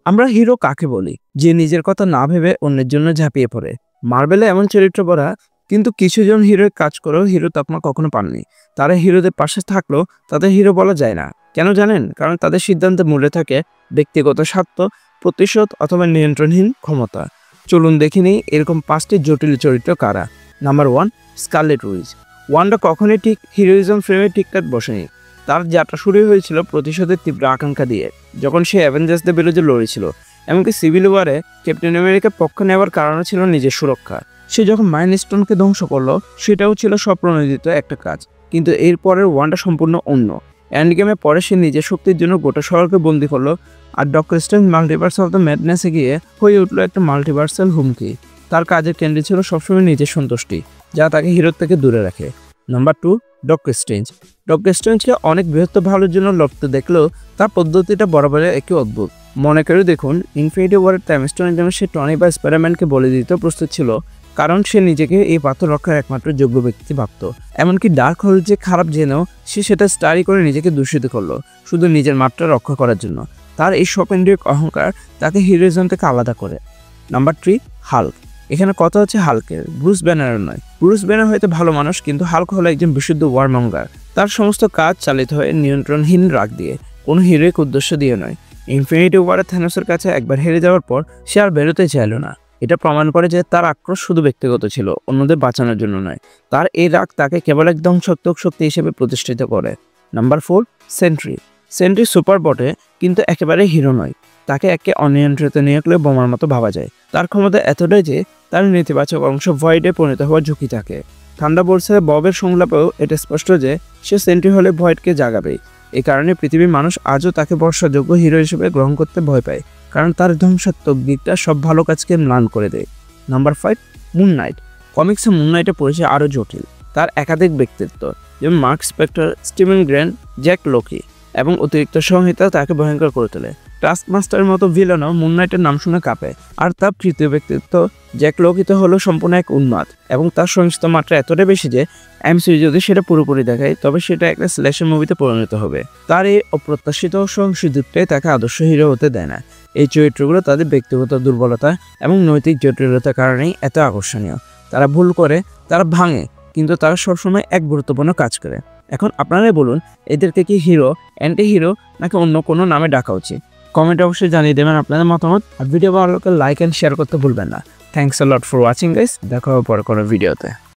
আমরা হিরো কাকে বলি? যে নিজের কথা না ভেবে অন্যের জন্য ঝাঁপিয়ে পড়ে। মার্বেলে এমন চরিত্র পড়া, কিন্তু কিছুজন হিরোর কাজ করেও হিরো তকমা কখনো পাননি। তারা হিরোদের পাশে থাকলেও তাদের হিরো বলা যায় না। কেন জানেন? কারণ তাদের সিদ্ধান্তে মূল্যে থাকে ব্যক্তিগত স্বার্থ, প্রতিশোধ অথবা নিয়ন্ত্রণহীন ক্ষমতা। চলুন দেখে নিই এরকম 5টি জটিল চরিত্র কারা। Number 1, Scarlet Witch. ওয়ান্ডা কখনোই ঠিক হিরোইজম ফ্রেমে ঠিকঠাক বসেনি। তার যাত্রা শুরু হয়েছিল প্রতিশোধের তীব্র আকাঙ্ক্ষা দিয়ে, যখন সে অ্যাভেঞ্জার্সদের বিরুদ্ধে লড়েছিল। এমনকি সিভিল ওয়ারে ক্যাপ্টেন আমেরিকার পক্ষ নেওয়ার কারণে ছিল নিজের সুরক্ষা। সে যখন মাইলস্টোনকে ধ্বংস করলো, সেটাও ছিল স্বপ্রণোদিত একটা কাজ। কিন্তু এরপরের ওয়ান্ডা সম্পূর্ণ অন্য। এন্ড গেমের পরে সে নিজের শক্তির জন্য গোটা শহরকে বন্দী করলো, আর Doctor Strange Multiverse of the ম্যাডনেসে গিয়ে হয়ে উঠলো একটা মাল্টিভার্সাল হুমকি। তার কাজের কেন্দ্রে ছিল সবসময় নিজের সন্তুষ্টি, যা তাকে হিরোর থেকে দূরে রাখে। Number 2, doctor strange. ডক্টর স্ট্রেঞ্জকে অনেক বৃহত্তর ভালোর জন্য লড়তে দেখলেও তার পদ্ধতিটা বরাবরের একই অদ্ভুত। মনে করে দেখুন, ইনফিনিটি ওয়ারের টাইম স্টোনের জন্য সে টনি বা স্পাইডারম্যানকে বলে দিতে প্রস্তুত ছিল, কারণ সে নিজেকে এই পাথর রক্ষার একমাত্র যোগ্য ব্যক্তি ভাবত। এমনকি ডার্ক হোল যে খারাপ জেনেও সে সেটা স্টাডি করে নিজেকে দূষিত করলো, শুধু নিজের মাত্রা রক্ষা করার জন্য। তার এই স্বকেন্দ্রিক অহংকার তাকে হিরোইজম থেকে আলাদা করে। Number 3, Hulk. এখানে কথা হচ্ছে হাল্কের, ব্রুস ব্যানারের নয়। ব্রুস ব্যানার হয়তো ভালো মানুষ, কিন্তু হাল্ক হলো একজন বিশুদ্ধ ওয়ারমঙ্গার। তার সমস্ত কাজ চালিত হয় নিয়ন্ত্রণহীন রাগ দিয়ে, কোনো হিরোইক উদ্দেশ্য দিয়ে নয়। ইনফিনিটি ওয়ারে থ্যানোসের কাছে একবার হেরে যাওয়ার পর সে আর বেরোতে চাইল না। এটা প্রমাণ করে যে তার আক্রোশ শুধু ব্যক্তিগত ছিল, অন্যদের বাঁচানোর জন্য নয়। তার এই রাগ তাকে কেবল এক ধ্বংসাত্মক শক্তি হিসেবে প্রতিষ্ঠিত করে। Number 4, sentry. সেন্ট্রি সুপার বটে, কিন্তু একেবারে হিরো নয়। তাকে একে অনিয়ন্ত্রিত নিউক্লিয়ার বোমার মতো ভাবা যায়। তার ক্ষমতা এতটাই যে তার নেতিবাচক অংশ ভয়েডে পরিণত হওয়ার ঝুঁকি থাকে। থান্ডারবোল্টসের ববের সংলাপেও এটা স্পষ্ট যে সে সেন্ট্রি হলে ভয়েডকে জাগাবে। এই কারণে পৃথিবীর মানুষ আজও তাকে ভরসাযোগ্য হিরো হিসেবে গ্রহণ করতে ভয় পায়, কারণ তার ধ্বংসাত্মক দিকটা সব ভালো কাজকে ম্লান করে দেয়। Number 5, Moon Knight. কমিক্সে মুন নাইটের পরিচয় আরও জটিল। তার একাধিক ব্যক্তিত্ব, যেমন Marc Spector, Steven Grant, Jake Lockley, এবং অতিরিক্ত সংহিতা তাকে ভয়ঙ্কর করে তোলে। টাস্কমাস্টারের মতো ভিলেনও মুন নাইটের নাম শুনে কাঁপে। আর তার তৃতীয় ব্যক্তিত্ব জ্যাক লোকিত হলো সম্পূর্ণ এক উন্মাদ, এবং তার সহিংসত মাত্রা এতটাই বেশি যে এমসিইউ যদি সেটা পুরোপুরি দেখায়, তবে সেটা একটা স্ল্যাশার মুভিতে পরিণত হবে। তার এই অপ্রত্যাশিত সহিংসতাই তাকে আদর্শ হিরো হতে দেয় না। এই চরিত্রগুলো তাদের ব্যক্তিগত দুর্বলতা এবং নৈতিক জটিলতার কারণেই এত আকর্ষণীয়। তারা ভুল করে, তারা ভাঙে, কিন্তু তারা সবসময় এক গুরুত্বপূর্ণ কাজ করে। এখন আপনারাই বলুন, এদেরকে কি হিরো, অ্যান্টি হিরো, নাকি অন্য কোনো নামে ডাকা উচিত? কমেন্টে অবশ্যই জানিয়ে দেবেন আপনাদের মতামত। আর ভিডিও ভালো লাগলে লাইক অ্যান্ড শেয়ার করতে ভুলবেন না। Thanks a lot for watching guys. দেখা হবে পরে কোনো ভিডিওতে।